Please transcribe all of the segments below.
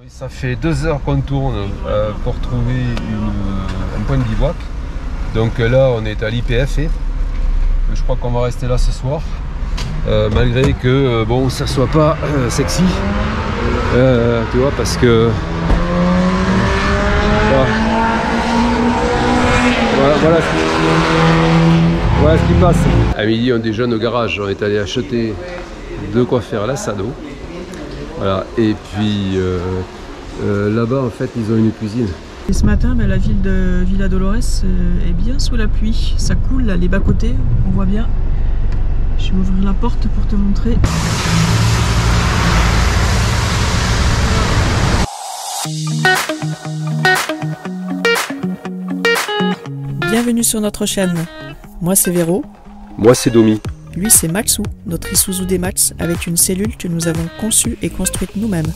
Ça fait 2 heures qu'on tourne pour trouver un point de bivouac. Donc là on est à l'IPF. Je crois qu'on va rester là ce soir. Malgré que bon, ça soit pas sexy. Tu vois, parce que voilà ce qui passe. À midi on déjeune au garage. On est allé acheter de quoi faire l'assado. Voilà, et puis là-bas en fait ils ont une cuisine. Et ce matin, la ville de Villa Dolores est bien sous la pluie. Ça coule là, les bas-côtés, on voit bien. Je vais ouvrir la porte pour te montrer. Bienvenue sur notre chaîne. Moi c'est Véro. Moi c'est Domi. Lui c'est Maxou, notre Isuzu D-Max avec une cellule que nous avons conçue et construite nous-mêmes.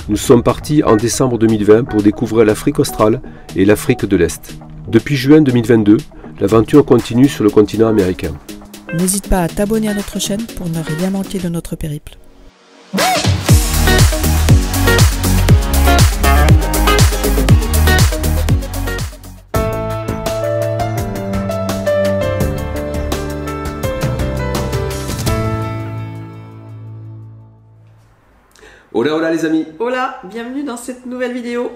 Nous sommes partis en décembre 2020 pour découvrir l'Afrique australe et l'Afrique de l'Est. Depuis juin 2022, l'aventure continue sur le continent américain. N'hésite pas à t'abonner à notre chaîne pour ne rien manquer de notre périple. Hola hola les amis. Hola, bienvenue dans cette nouvelle vidéo.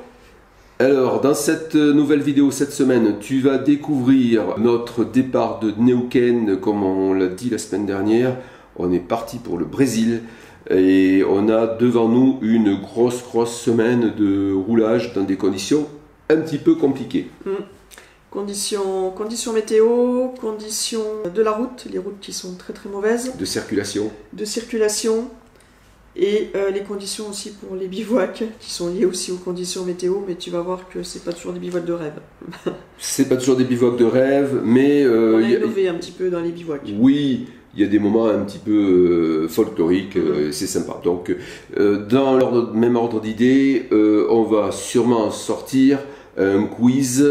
Alors dans cette nouvelle vidéo cette semaine, tu vas découvrir notre départ de Neuquén, comme on l'a dit la semaine dernière. On est parti pour le Brésil et on a devant nous une grosse semaine de roulage dans des conditions un petit peu compliquées. Conditions météo, conditions de la route, les routes qui sont très mauvaises. De circulation. Et les conditions aussi pour les bivouacs, qui sont liées aussi aux conditions météo, mais tu vas voir que c'est pas toujours des bivouacs de rêve. C'est pas toujours des bivouacs de rêve, mais... on a innové un petit peu dans les bivouacs. Oui, il y a des moments un petit peu folkloriques, c'est sympa. Donc, dans le même ordre d'idée, on va sûrement sortir un quiz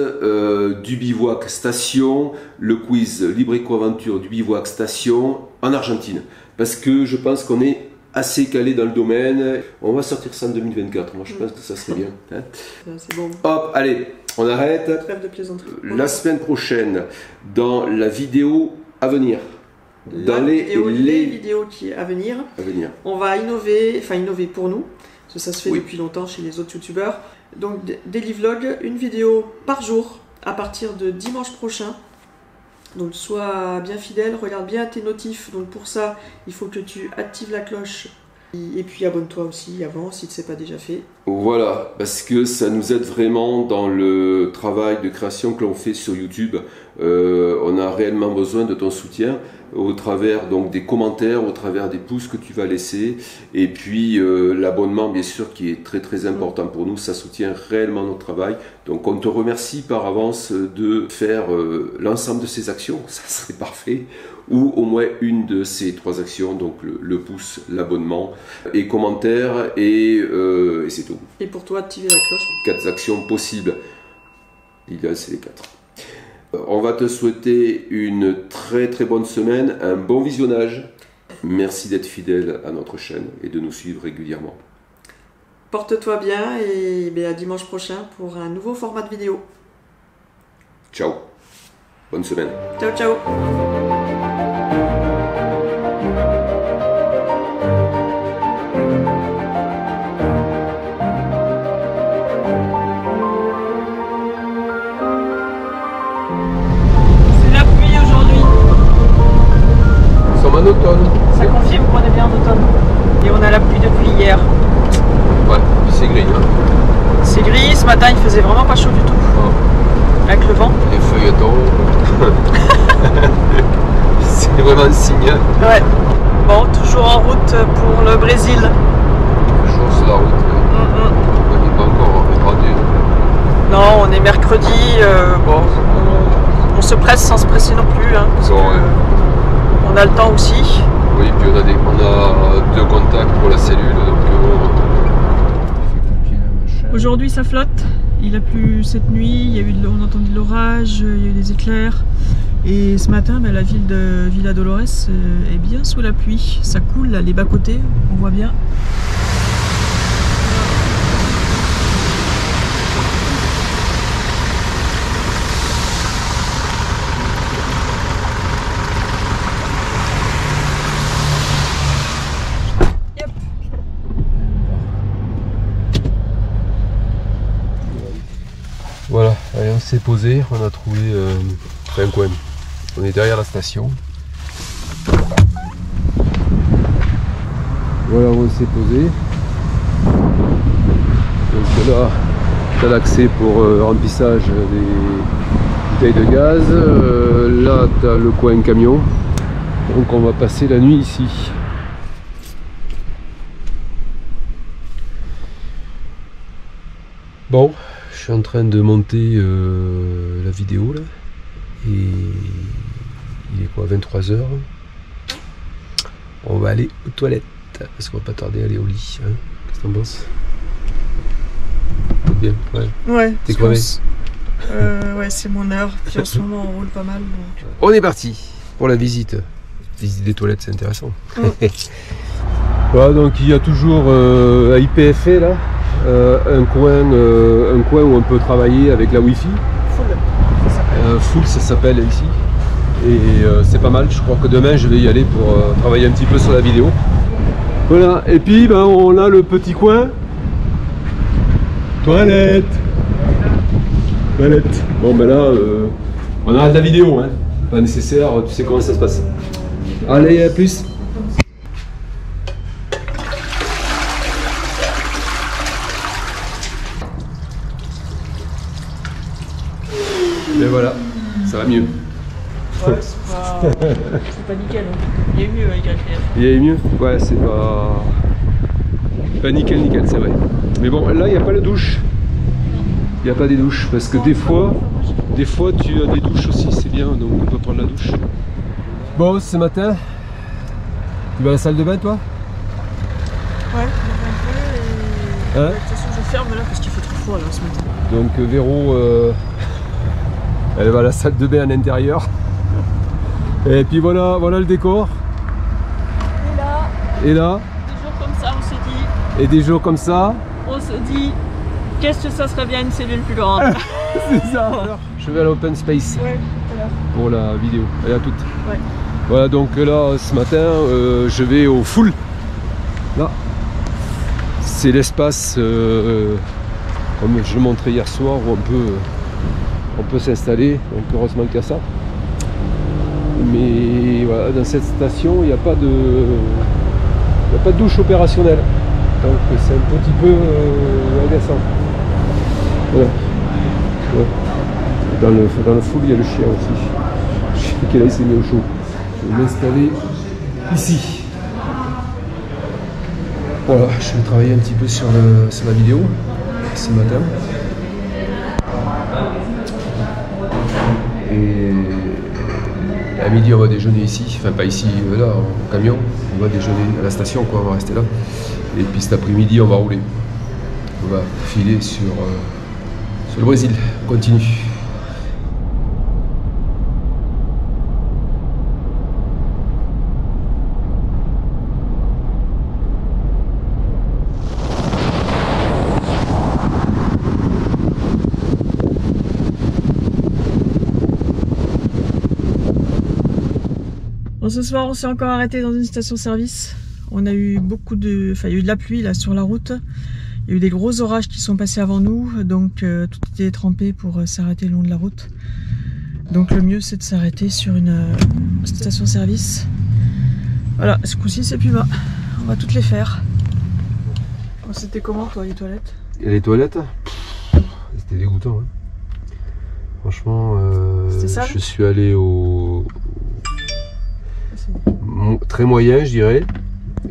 du bivouac station, le quiz Libre Eco Aventure du bivouac station en Argentine. Parce que je pense qu'on est assez calé dans le domaine. On va sortir ça en 2024. Moi, je pense que ça serait bien. Hein. C'est bon. Hop, allez, on arrête. Trêve de plaisanterie. La semaine prochaine, dans la vidéo à venir. Les vidéos qui à venir. On va innover pour nous. Parce que ça se fait depuis longtemps chez les autres youtubeurs. Donc, daily vlog, une vidéo par jour à partir de dimanche prochain. Donc sois bien fidèle, regarde bien tes notifs. Donc pour ça, il faut que tu actives la cloche. Et puis abonne-toi aussi avant si ce n'est pas déjà fait. Voilà, parce que ça nous aide vraiment dans le travail de création que l'on fait sur YouTube. On a réellement besoin de ton soutien au travers donc des commentaires, au travers des pouces que tu vas laisser. Et puis l'abonnement bien sûr qui est très important pour nous, ça soutient réellement notre travail. Donc on te remercie par avance de faire l'ensemble de ces actions, ça serait parfait. Ou au moins une de ces 3 actions, donc le pouce, l'abonnement et commentaires et c'est tout. Et pour toi, activer la cloche. 4 actions possibles. L'idéal c'est les 4. On va te souhaiter une très bonne semaine, un bon visionnage. Merci d'être fidèle à notre chaîne et de nous suivre régulièrement. Porte-toi bien et à dimanche prochain pour un nouveau format de vidéo. Ciao. Bonne semaine. Ciao. En automne. Ça confirme qu'on est bien en automne. Et on a la pluie depuis hier. Ouais, c'est gris. Hein. C'est gris, ce matin il faisait vraiment pas chaud du tout. Oh. Avec le vent. Les feuilletons. C'est vraiment un signe. Ouais. Bon, toujours en route pour le Brésil. Toujours sur la route. On n'est pas encore rendu. Non, on est mercredi. Bon, on se presse sans se presser non plus. Hein, parce que, on a le temps aussi. Oui, puis on a 2 contacts pour la cellule. Aujourd'hui ça flotte, il a plu cette nuit, on a entendu de l'orage, il y a eu des éclairs. Et ce matin, la ville de Villa Dolores est bien sous la pluie. Ça coule là, les bas-côtés, on voit bien. s'est posé, on a trouvé un coin. On est derrière la station. Voilà où on s'est posé. Donc là, tu as l'accès pour remplissage des bouteilles de gaz. Là, tu as le coin camion. Donc on va passer la nuit ici. Bon, je suis en train de monter la vidéo là. Et il est quoi, 23 h. On va aller aux toilettes parce qu'on va pas tarder à aller au lit. Hein. Qu'est-ce que t'en penses? T'es bien? Ouais. Ouais. T'es crevé? Ouais, c'est mon heure. Puis en ce moment, on roule pas mal. Donc... On est parti pour la visite. Visite des toilettes, c'est intéressant. Voilà, donc il y a toujours à IPFE là, un coin où on peut travailler avec la Wi-Fi. Full, ça s'appelle ici. Et c'est pas mal. Je crois que demain, je vais y aller pour travailler un petit peu sur la vidéo. Voilà. Et puis, ben, on a le petit coin. Toilette. Toilette. Bon, ben là, on arrête la vidéo. Hein. Pas nécessaire. Tu sais comment ça se passe. Allez, à plus. Et voilà, ça va mieux. Ouais, c'est pas nickel. Hein. Il y a eu mieux avec YPF. Il y a eu mieux? Ouais, c'est pas nickel, c'est vrai. Mais bon, là, il n'y a pas la douche. Il n'y a pas des douches, parce que des fois, tu as des douches aussi, c'est bien, donc on peut prendre la douche. Bon, ce matin, tu vas à la salle de bain, toi? Ouais, je vais un peu et... Hein? De toute façon, je ferme là, parce qu'il fait trop froid là, ce matin. Donc, Véro... elle va à la salle de bain à l'intérieur. Et puis voilà le décor. Et là, des jours comme ça, on se dit. Et des jours comme ça, on se dit, qu'est-ce que ça serait bien une cellule plus grande. c'est ça. Je vais à l'open space pour la vidéo. Allez, à toutes. Ouais. Voilà, donc là, ce matin, je vais au full. Là, c'est l'espace, comme je le montrais hier soir, où on peut s'installer, donc heureusement qu'il y a ça. Mais voilà, dans cette station, il n'y a pas de douche opérationnelle. Donc c'est un petit peu agaçant. Voilà. Ouais. Dans le full, il y a le chien aussi. Le chien qui là, il s'est mis au chaud. Je vais m'installer ici. Voilà, je vais travailler un petit peu sur la vidéo ce matin. Et à midi on va déjeuner ici, enfin pas ici, là en camion, on va déjeuner à la station quoi, on va rester là. Et puis cet après-midi on va rouler. On va filer sur le Brésil, on continue. Bon, ce soir, on s'est encore arrêté dans une station-service. On a eu il y a eu de la pluie là sur la route. Il y a eu des gros orages qui sont passés avant nous, donc tout était trempé pour s'arrêter le long de la route. Donc le mieux, c'est de s'arrêter sur une station-service. Voilà, ce coup-ci, c'est plus bas. On va toutes les faire. Bon, c'était comment, toi, les toilettes? Et les toilettes, c'était dégoûtant. Hein. Franchement, je suis allé au très moyen, je dirais.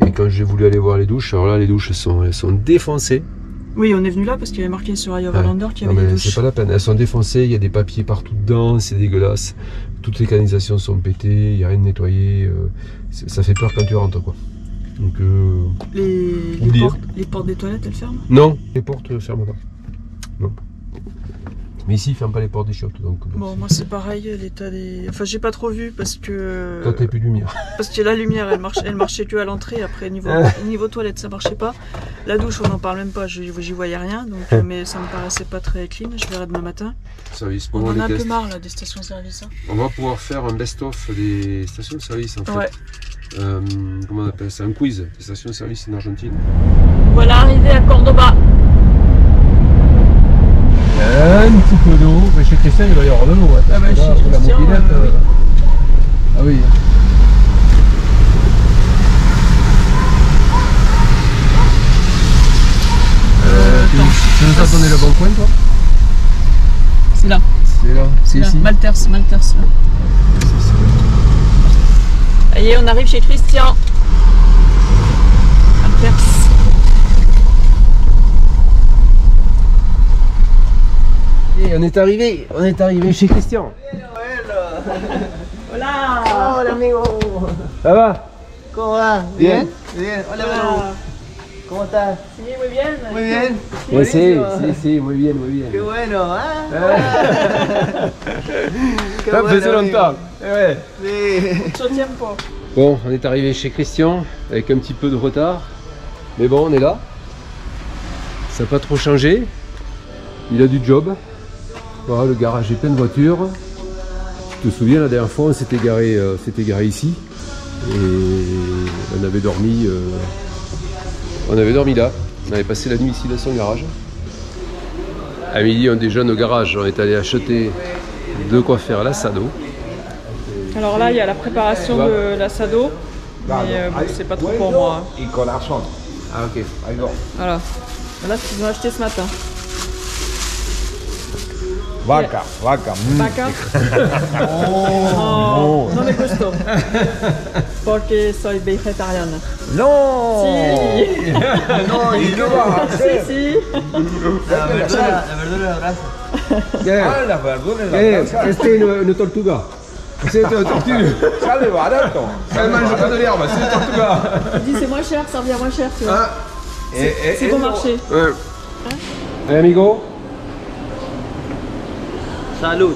Et quand j'ai voulu aller voir les douches, alors là, les douches elles sont défoncées. Oui, on est venu là parce qu'il y avait marqué sur Iowa Lander qu'il y avait des douches. C'est pas la peine, elles sont défoncées, il y a des papiers partout dedans, c'est dégueulasse. Toutes les canalisations sont pétées, il n'y a rien de nettoyé. Ça fait peur quand tu rentres, quoi. Donc, les portes des toilettes, elles ferment? Non, les portes ne ferment pas. Non. Mais ici, ils ne ferment pas les portes des chiottes. Donc, bon, moi c'est pareil, l'état des... Enfin, j'ai pas trop vu parce que... Toi, t'as plus de lumière. Parce que la lumière, elle marchait que à l'entrée. Après, niveau toilette, ça marchait pas. La douche, on n'en parle même pas, j'y voyais rien. Donc, mais ça me paraissait pas très clean, je verrai demain matin. Service, on en a un peu marre là, des stations-service. Hein. On va pouvoir faire un best-of des stations-service en fait. Ouais. Comment on appelle ça? Un quiz des stations-service en Argentine. Voilà, arrivé à Cordoba. Un petit peu d'eau, mais chez Christian il va y avoir de l'eau. Hein, ah bah chez la Christian, mobilette. Ah oui. Tu nous as donné le bon coin toi? C'est là. C'est là, c'est ici. Malters là. Ça y est, on arrive chez Christian. Malters. Et on est arrivé chez Christian. Hola. Hola amigo. Ça va? ¿Cómo va? Bien. Bien. Hola Manu. ¿Cómo estás? Sí, muy bien. Muy bien. Sí, muy bien, muy bien. Qué bueno, ¿ah? Qué Ça faisait bueno, longtemps. amigo. Ouais. Sí. Mucho tiempo. Bon, on est arrivé chez Christian avec un petit peu de retard. Mais bon, on est là. Ça n'a pas trop changé. Il a du job. Voilà, le garage est plein de voitures. Tu te souviens, la dernière fois, on s'était garé ici. Et on avait dormi là. On avait passé la nuit ici dans son garage. À midi, on déjeune au garage. On est allé acheter de quoi faire l'assado. Alors là, il y a la préparation de l'assado. Mais bon, c'est pas trop pour moi. Y corazón. Ah ok. Ahí va. Voilà. Là, ce qu'ils ont acheté ce matin. Vaca, vaca. Vaca. Oh, no me gustó. Porque soy vegetariana. No. Sí. No, ¿y qué vas a hacer? Sí. La verdura en la brasa. Ah, las verduras en la casa. Este es una tortuga. C'est une tortue. Sale barato. Elle mange pas de l'herbe, c'est une tortuga. Il dit c'est moins cher, ça revient moins cher, tu vois. C'est bon marché. Ouais. Hey, amigo. Salud.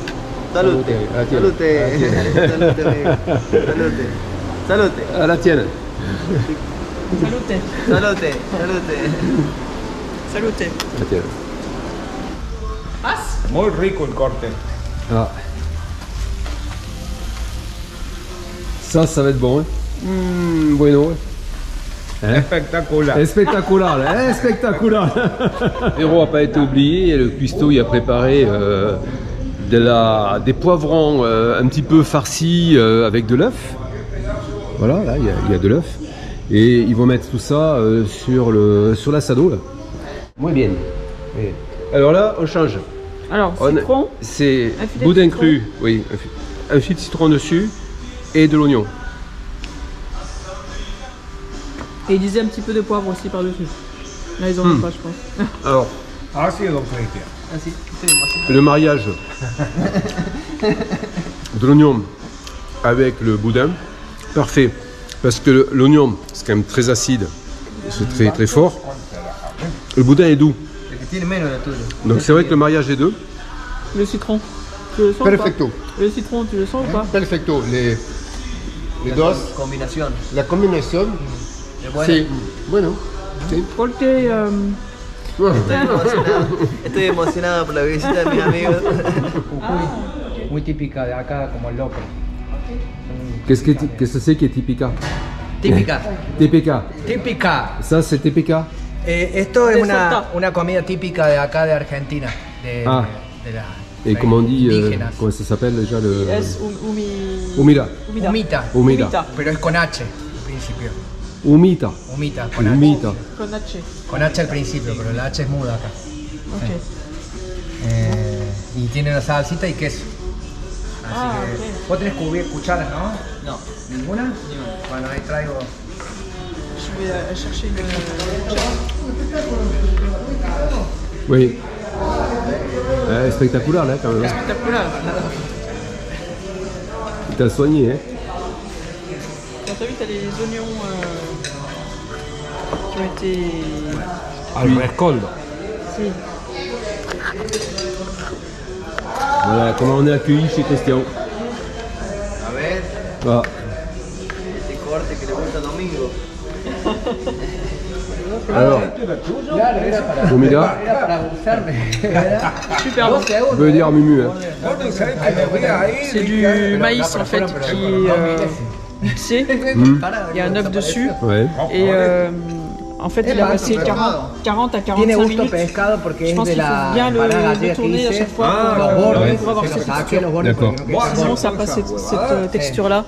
Salute. Salute. Salute, amigo. Salute. Salute. À la tienne. Salute. Salute. Salute. Salute. La tienne. As. Muy rico el corte. Ah. Ça va être bon. Hein. Bueno. Hein? Espectacular. Spectaculaire, spectaculaire. Héros n'a pas été oublié et le cuistot y a préparé des poivrons un petit peu farcis avec de l'œuf. Voilà, là il y a de l'œuf. Et ils vont mettre tout ça sur l'assado. Muy bien. Alors là, on change. Alors, citron. C'est boudin cru, oui. Un fil de citron dessus et de l'oignon. Et ils disaient un petit peu de poivre aussi par-dessus. Là, ils en ont pas, je pense. Alors, Así, don Cristian. Así. Sí, le mariage de l'oignon avec le boudin, parfait. Parce que l'oignon, c'est quand même très acide, c'est très très fort. Le boudin est doux. Donc c'est vrai que le mariage des deux. Le citron, tu le sens Perfecto. ou pas? Le citron, tu le sens ou pas? Perfecto. Les dos. Combinación. La combinación. Sí. Bueno. Sí. Porque Estoy emocionado por la visita de mis amigos. Muy típica de acá, como el locro. Qu'est-ce que c'est qui est típica? Típica. TPK. Típica. Ça c'est TPK. Esto es Risotto. una comida típica de acá de Argentina. De la, Et comment on dit, indígenas. comment ça s'appelle déjà le... es Humida. Humita. Humida. Pero es con H al principio. Humita. Humita, con H. Humita. con H. Con H al principio, pero la H es muda acá. Ok. Y tiene una salsita y queso. Así Ah, que. ok. Vos tenés cucharas, ¿no? No. ¿Ninguna? Bueno, ahí traigo. Je vais chercher une... Oui. Spectaculaire là quand même. Spectaculaire. Il t'a soigné hein. Quand t'as vu, t'as les oignons qui ont été... Al rescoldo. Si. Voilà comment on est accueilli chez Christian. A ver, Voilà. este corte que le gusta a Domingo. Alors, Claro, era para. Humida, Era para gustarme. Super bon. je veux dire Mumu. Hein. Bueno, ¿sabes qué me voy a ir? C'est du maïs en fait qui est mixé. Il y a un œuf dessus. Ouais. Et En fait, il a passé 40 à 45 minutes. Je pense qu'il faut bien le tourner à chaque fois pour avoir cette texture. D'accord. Sinon, ça n'a pas cette texture-là.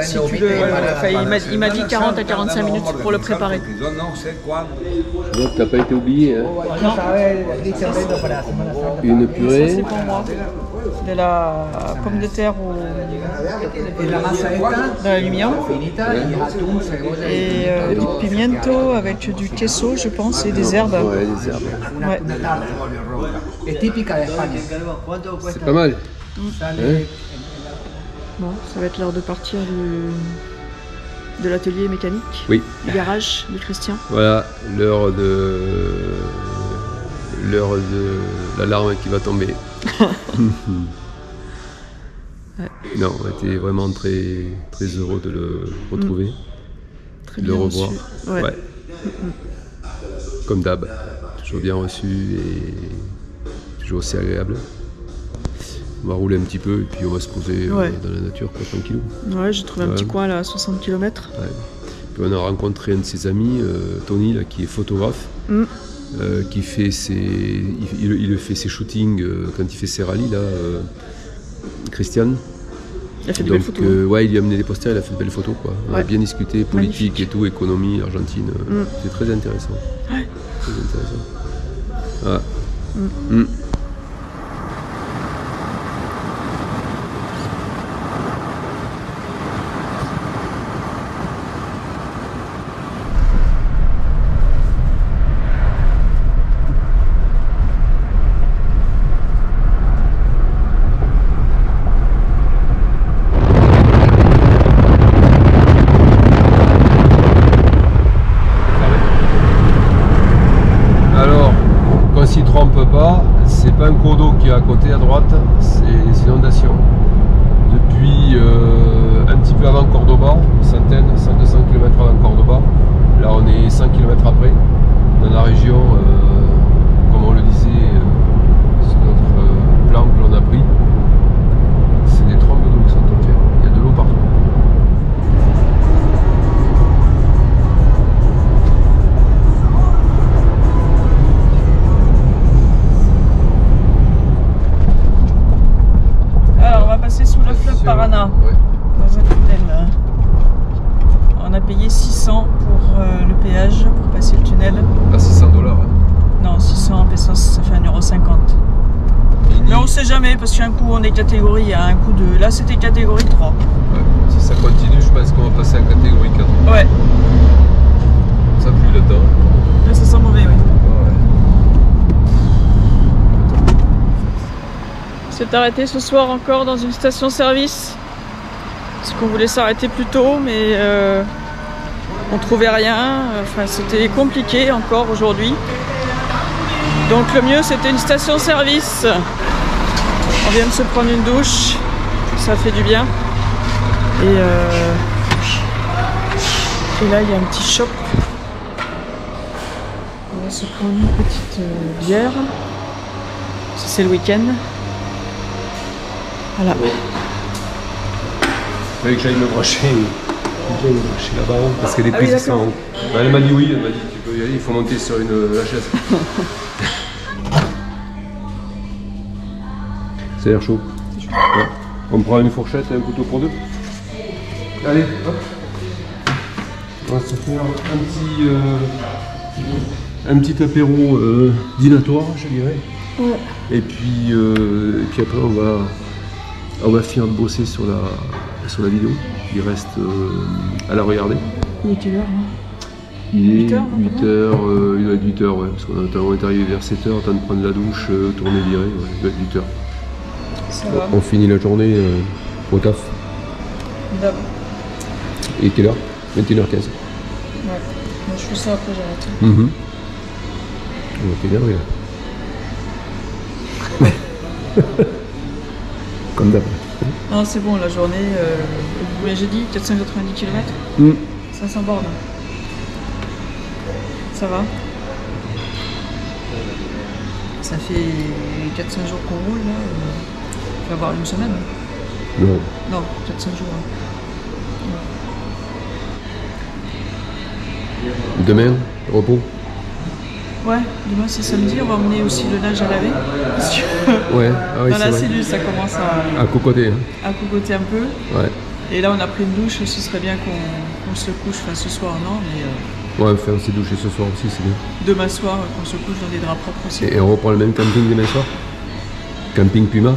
Si tu il m'a dit 40 à 45 minutes pour le préparer. Tu vois que t'as pas été oublié, hein. Une Ça, purée. c'est pour moi. De la pomme de terre de l'aluminium et du pimiento avec du queso, je pense, et des herbes. Ouais, des herbes. Ouais. C'est pas mal. Hein? Bon, ça va être l'heure de partir de l'atelier mécanique, Oui. du garage de Christian. Voilà, l'heure de l'alarme qui va tomber. Ouais. Non, on était vraiment très, très heureux de le retrouver, Très de le bien revoir. reçu. Ouais. Comme d'hab, toujours bien reçu et toujours aussi agréable. On va rouler un petit peu et puis on va se poser dans la nature, quoi, tranquillou. Ouais, j'ai trouvé un petit coin là à 60 km. Ouais. Puis on a rencontré un de ses amis, Tony, là, qui est photographe, qui fait il fait ses shootings quand il fait ses rallyes là. Christian. Il a fait de belles photos. Ouais, il lui a amené des posters, il a fait de belles photos, quoi. On a bien discuté politique Magnifique. et tout, économie, Argentine. C'est très intéressant. Ouais. Très intéressant. Ah. C'est pas un cours d'eau qui est à côté à droite, c'est les inondations. Depuis un petit peu avant Cordoba, centaine, 100-200 km avant Cordoba, là on est 100 km après, dans la région, comme on le disait sur notre plan que l'on a pris, c'est des trompes d'eau qui sont tombées, il y a de l'eau partout. Sous le fleuve Paraná, dans un tunnel. On a payé 600 pour le péage pour passer le tunnel. Pas $600. Hein. Non, 600 pesos, ça fait 1,50 €. Mais on sait jamais parce qu'un coup on est catégorie A, un coup 2. Là c'était catégorie 3. Ouais. Si ça continue, je pense qu'on va passer en catégorie 4. Ouais. Ça pue là-dedans. Là ça sent mauvais, oui. On s'est arrêté ce soir encore dans une station-service parce qu'on voulait s'arrêter plus tôt mais on trouvait rien, enfin c'était compliqué encore aujourd'hui, donc le mieux c'était une station-service. On vient de se prendre une douche, ça fait du bien et là il y a un petit shop, on va se prendre une petite bière, c'est le week-end. Voilà. Il fallait que j'aille me brancher là-bas parce que les prises sont. Elle m'a dit oui, elle m'a dit tu peux y aller, il faut monter sur la chaise. Ça a l'air chaud. Ouais. On prend une fourchette et un couteau pour deux. Allez, hop. On va se faire un petit apéro dînatoire, je dirais. Ouais. Et puis après on va finir de bosser sur la vidéo. Il reste à la regarder. Il est quelle heure hein? Il est 8h, il doit être 8h, ouais, parce qu'on est arrivé vers 7h, temps de prendre la douche, tourner, virer, ouais, il doit être 8h. Ça va. On finit la journée au taf. D'abord. Et quelle heure? 21h15. Ouais. Moi je fais ça après j'arrête. On va t'énerver là. Comme d'hab. Non, c'est bon, la journée, j'ai dit 490 km, 500 bornes. Ça va. Ça fait 400 jours qu'on roule, là. Il va avoir une semaine. Non. Non, 400 jours. Hein. Demain, repos. Ouais, demain c'est samedi, on va emmener aussi le linge à laver. Parce que Ouais, ah oui, dans la vrai. cellule ça commence à cocoter. Hein. À cocoter un peu. Ouais. Et là on a pris une douche, ce serait bien qu'on se couche, enfin ce soir non, mais... Ouais, on s'est douché ce soir aussi, c'est bien. Demain soir, qu'on se couche dans des draps propres aussi. Et on reprend le même camping demain soir? Camping Puma?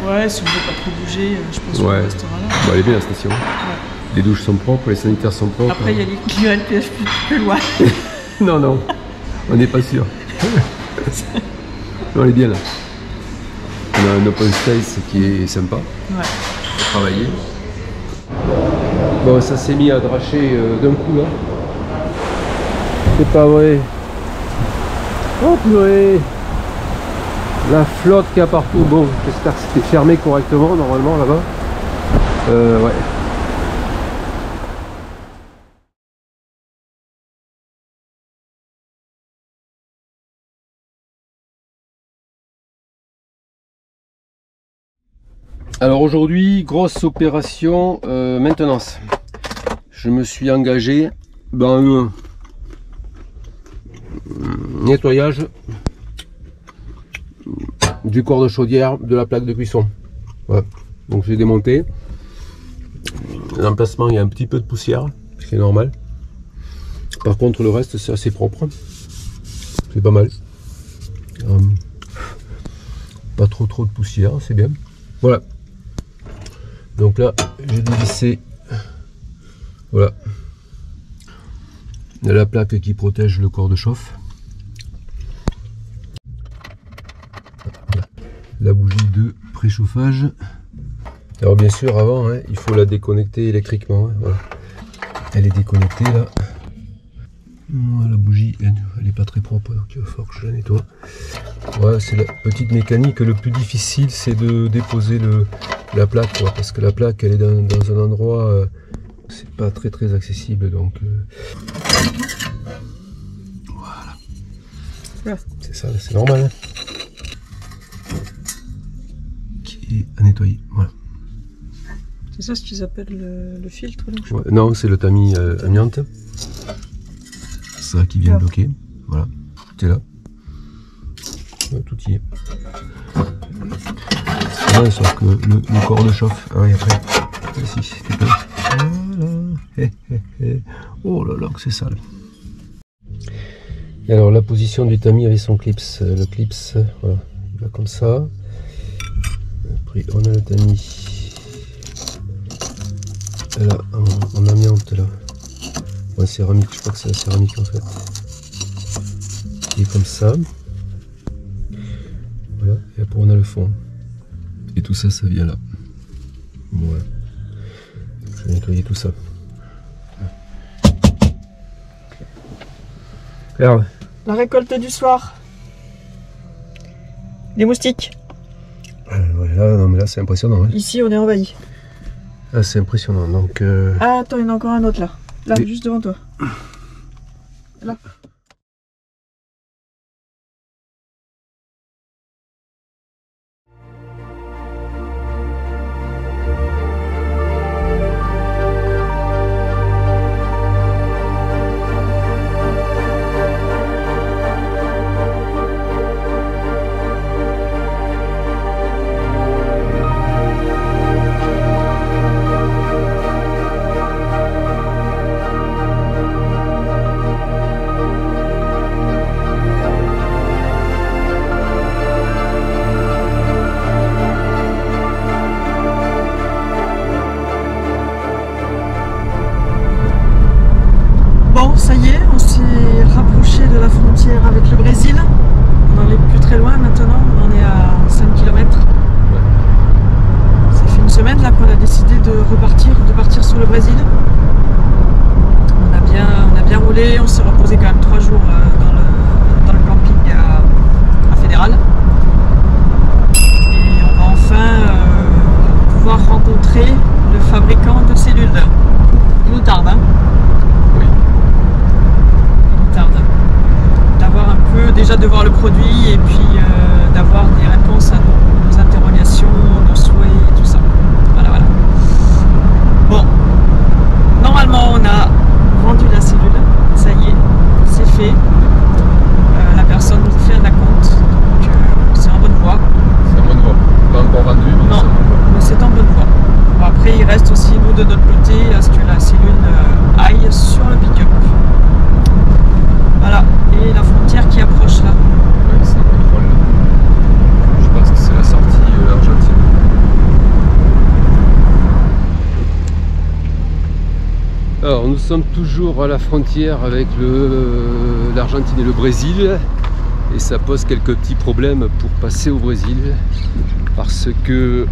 Ouais, si on ne veut pas trop bouger, je pense qu'on restera là. Bon, elle est bien la station. Ouais. Les douches sont propres, les sanitaires sont propres. Après, il y a les QLPF plus loin. Non, non, on n'est pas sûr. Non, on est bien là. On a un open space qui est sympa. Ouais. Pour travailler. Bon, ça s'est mis à dracher d'un coup là. C'est pas vrai. Oh purée. La flotte qu'il y a partout. Bon, j'espère que c'était fermé correctement normalement là-bas. Ouais. Alors aujourd'hui, grosse opération maintenance. Je me suis engagé dans un nettoyage du corps de chaudière de la plaque de cuisson. Voilà. Donc j'ai démonté. L'emplacement, il y a un petit peu de poussière, ce qui est normal. Par contre le reste c'est assez propre. C'est pas mal. Pas trop de poussière, c'est bien. Voilà. Donc là, j'ai dévissé, voilà, la plaque qui protège le corps de chauffe. La bougie de préchauffage. Alors bien sûr, avant, hein, il faut la déconnecter électriquement. Hein, voilà. Elle est déconnectée là. Moi, la bougie, elle n'est pas très propre, donc il va falloir que je la nettoie. Voilà, c'est la petite mécanique. Le plus difficile, c'est de déposer la plaque, quoi, parce que la plaque, elle est dans un endroit, c'est pas très accessible, donc voilà. C'est ça, c'est normal. Hein. Qui est à nettoyer, voilà. C'est ça ce qu'ils appellent le filtre, donc, ouais, non, c'est le tamis amiante. Ça qui vient bloquer, voilà, tout est là. Ouais, tout y est. Ouais, sauf que le corps de chauffe, ah oui, après, ici, c'était pas. Voilà. Oh là là, que c'est sale. Et alors la position du tamis avec son clips, le clips, voilà, il va comme ça. Après on a le tamis là en amiante là. Ouais, céramique, je crois que c'est la céramique en fait. Il est comme ça. Voilà, et après on a le fond. Et tout ça, ça vient là. Voilà. Je vais nettoyer tout ça. Regarde. La récolte du soir. Les moustiques. Ouais, là, non, mais là c'est impressionnant. Hein. Ici on est envahi. Là c'est impressionnant. Donc, ah attends, il y en a encore un autre là. Là, juste devant toi. Là. Ça y est, on s'est rapproché de la frontière avec le Brésil. On n'en est plus très loin maintenant, on en est à 5 km. Ça fait une semaine là qu'on a décidé de partir sur le Brésil. On a bien roulé, on s'est reposé quand même 3 jours dans le camping à Fédéral. Et on va enfin pouvoir rencontrer le fabricant de cellules. Il nous tarde, hein. D'avoir un peu, déjà de voir le produit et puis d'avoir des réponses à nos interrogations, nos souhaits et tout ça. Voilà. Bon, normalement on a vendu la cellule, ça y Alors nous sommes toujours à la frontière avec l'Argentine et le Brésil et ça pose quelques petits problèmes pour passer au Brésil parce que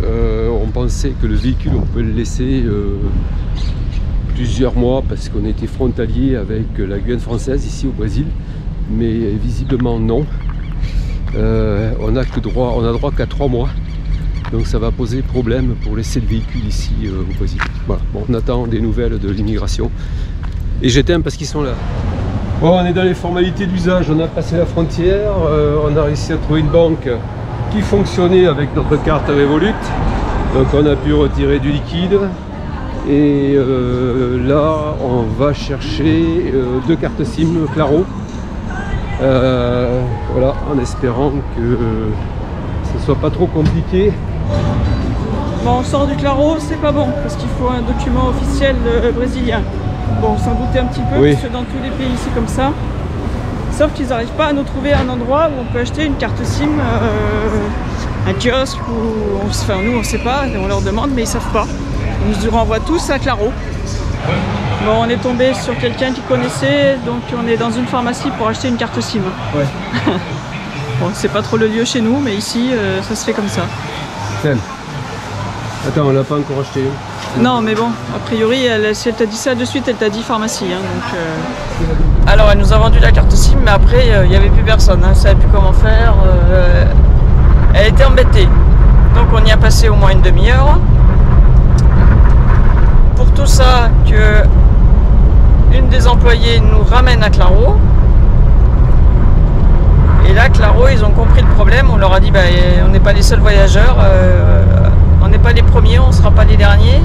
on pensait que le véhicule on pouvait le laisser plusieurs mois parce qu'on était frontalier avec la Guyane française ici au Brésil, mais visiblement non. On a droit qu'à 3 mois. Donc ça va poser problème pour laisser le véhicule ici au Brésil. Voilà. Bon, on attend des nouvelles de l'immigration. Et j'éteins parce qu'ils sont là. Bon, on est dans les formalités d'usage, on a passé la frontière, on a réussi à trouver une banque qui fonctionnait avec notre carte Revolut. Donc on a pu retirer du liquide. Et là, on va chercher 2 cartes SIM Claro. Voilà, en espérant que ce soit pas trop compliqué. Bon, on sort du Claro, c'est pas bon, parce qu'il faut un document officiel brésilien. Bon, on s'en doutait un petit peu, oui. Parce que dans tous les pays c'est comme ça. Sauf qu'ils n'arrivent pas à nous trouver un endroit où on peut acheter une carte SIM, un kiosque, ou enfin nous on sait pas, on leur demande, mais ils savent pas. Ils nous renvoient tous à Claro. Bon, on est tombé sur quelqu'un qui connaissait, donc on est dans une pharmacie pour acheter une carte SIM. Ouais. Bon, c'est pas trop le lieu chez nous, mais ici, ça se fait comme ça. Attends, on l'a pas encore acheté. Non, mais bon, a priori, si elle t'a dit ça de suite, elle t'a dit pharmacie. Hein, donc, Alors, elle nous a vendu la carte SIM, mais après, il n'y avait plus personne. Hein, elle ne savait plus comment faire. Elle était embêtée. Donc, on y a passé au moins une demi-heure. Pour tout ça, que une des employées nous ramène à Claro. Et là, Claro, ils ont compris le problème. On leur a dit, bah, on n'est pas les seuls voyageurs. On n'est pas les premiers, on ne sera pas les derniers.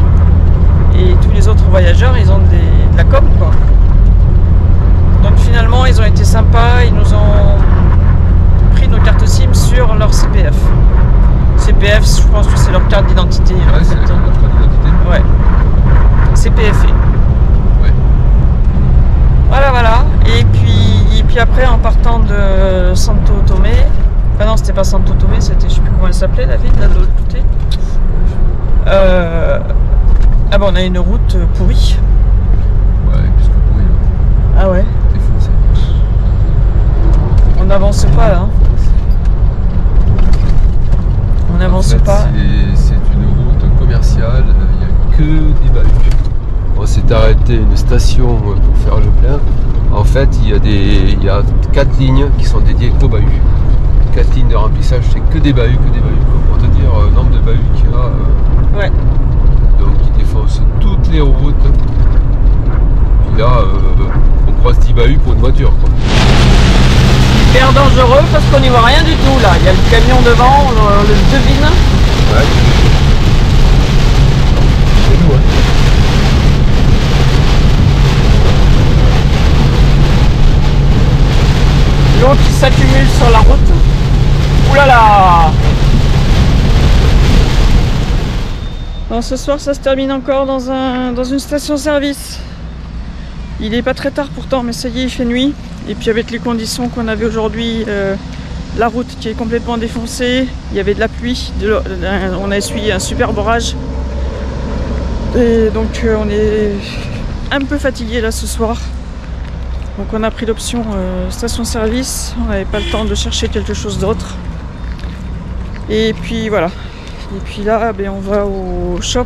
Et tous les autres voyageurs, ils ont de la com, quoi. Donc finalement, ils ont été sympas. Ils nous ont pris nos cartes SIM sur leur CPF. CPF, je pense que c'est leur carte d'identité. Ouais, c'est leur carte d'identité. Ouais. CPF. Ouais. Voilà, voilà. Et puis après, en partant de Santo Tomé, enfin non, c'était pas Santo Tomé, c'était, je sais plus comment elle s'appelait, la ville, là, de l'autre côté. Ah bon, on a une route pourrie. Ouais, plus que pourrie. Ah ouais. Défoncé. On n'avance pas là. Hein. On n'avance pas. C'est une route commerciale, il n'y a que des bahuts. On s'est arrêté à une station pour faire le plein. En fait, il y a 4 lignes qui sont dédiées qu'aux bahuts. 4 lignes de remplissage, c'est que des bahuts, Pour te dire le nombre de bahuts qu'il y a. Ouais. Donc ils défoncent toutes les routes. Puis là, on croise 10 bahuts pour une voiture, quoi. Hyper dangereux parce qu'on n'y voit rien du tout là. Il y a le camion devant, on le devine. Ouais. C'est nous, hein. L'eau qui s'accumule sur la route. Ouh là là! Bon, ce soir ça se termine encore dans une station-service. Il n'est pas très tard pourtant, mais ça y est, il fait nuit. Et puis avec les conditions qu'on avait aujourd'hui, la route qui est complètement défoncée, il y avait de la pluie, on a essuyé un super orage. Et donc on est un peu fatigué là ce soir. Donc on a pris l'option station-service, on n'avait pas le temps de chercher quelque chose d'autre. Et puis voilà. Et puis là, ben, on va au shop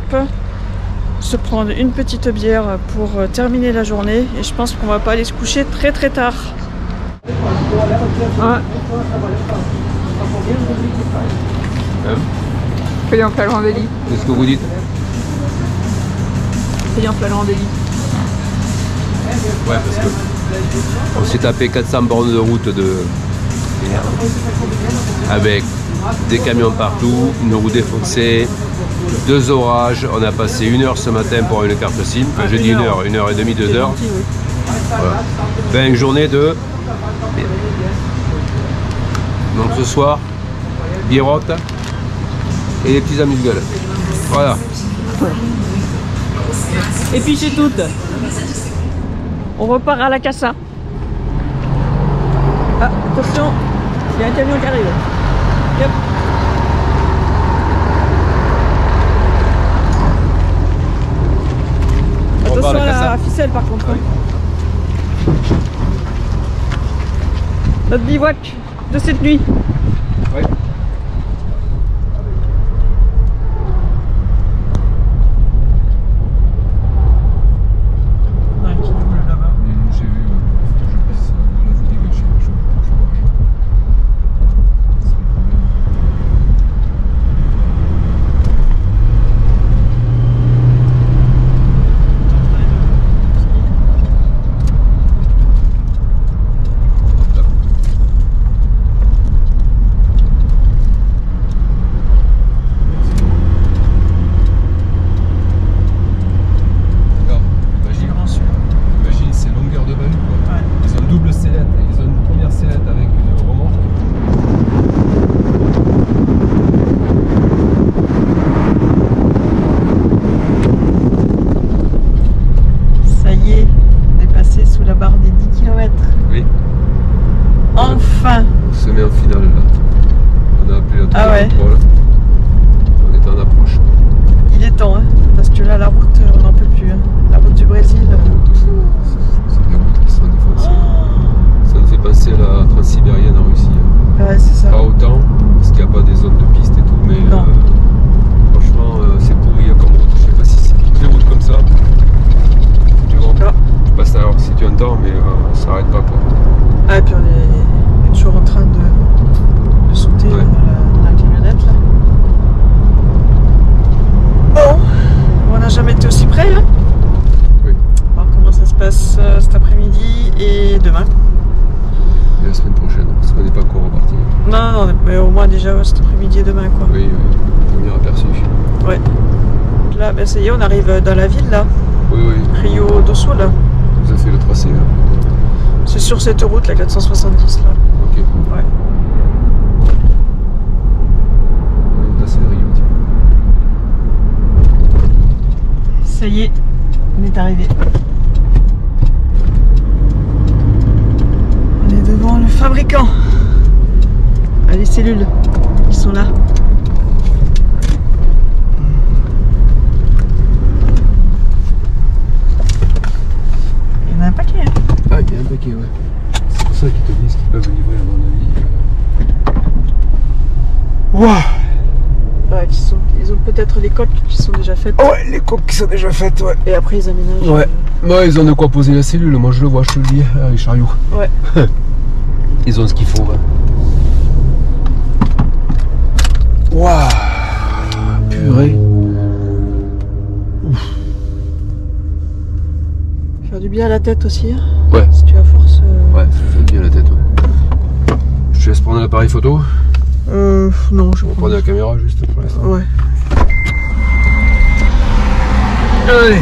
se prendre une petite bière pour terminer la journée. Et je pense qu'on va pas aller se coucher très très tard. Ah. Payant flagrant délit. Qu'est-ce que vous dites? Payant flagrant délit. Ouais, parce que on s'est tapé 400 bornes de route avec des camions partout, une roue défoncée, 2 orages. On a passé 1 heure ce matin pour une carte SIM. Enfin, je dis 1 heure, 1 heure et demie, 2 heures. Voilà. Ben, une journée de. Donc ce soir, biérotte et des petits amuse-gueules. Voilà. Et puis c'est tout. On repart à la Casa. Ah, attention, il y a un camion qui arrive. Yep. attention à la ficelle par contre. Oui. Notre bivouac de cette nuit. Oui. Enfin. On se met en finale là. On a appelé la 3 ouais. On est en approche. Il est temps, hein, parce que là la route, on n'en peut plus. Hein. La route du Brésil. C'est des routes qui sont défoncées. Ça nous fait penser à la Transsibérienne en Russie. Ouais, c'est ça. Pas autant, parce qu'il n'y a pas des zones de piste et tout, mais franchement c'est pourri comme route. Je sais pas si c'est toutes les routes comme ça. Mais bon, je passe alors si tu entends, mais ça n'arrête pas quoi. Ah, et puis on est toujours en train de sauter dans la camionnette là. Bon, on n'a jamais été aussi près. Hein. Oui. On va voir comment ça se passe cet après-midi et demain. Et la semaine prochaine, parce qu'on n'est pas encore reparti. Non, mais au moins déjà cet après-midi et demain quoi. Oui, premier aperçu. Ouais. Donc là, ben, ça y est, on arrive dans la ville là. Oui, oui. Rio do Sul là. Vous avez fait le tracé là. C'est sur cette route, la 470 là. Ok. Ouais. Là c'est Rio. Ça y est, on est arrivé. On est devant le fabricant. Ah, les cellules, ils sont là. Il y en a un paquet. Hein. Ah, il y a un paquet, ouais. C'est pour ça qu'ils te disent qu'ils peuvent livrer, à mon avis. Waouh! Ouais, ils ont peut-être les coques qui sont déjà faites. Ouais, les coques qui sont déjà faites, ouais. Et après ils aménagent. Ouais. Ouais, ils ont de quoi poser la cellule, moi je le vois, je te le dis, les chariots. Ouais. Ils ont ce qu'il faut, ouais. Waouh! Purée. Faire du bien à la tête aussi. Hein. Ouais. Si tu as force. Ouais, ça fait bien la tête, ouais. Je te laisse prendre l'appareil photo. Non, je vais prendre la caméra juste pour l'instant. Ouais. Allez.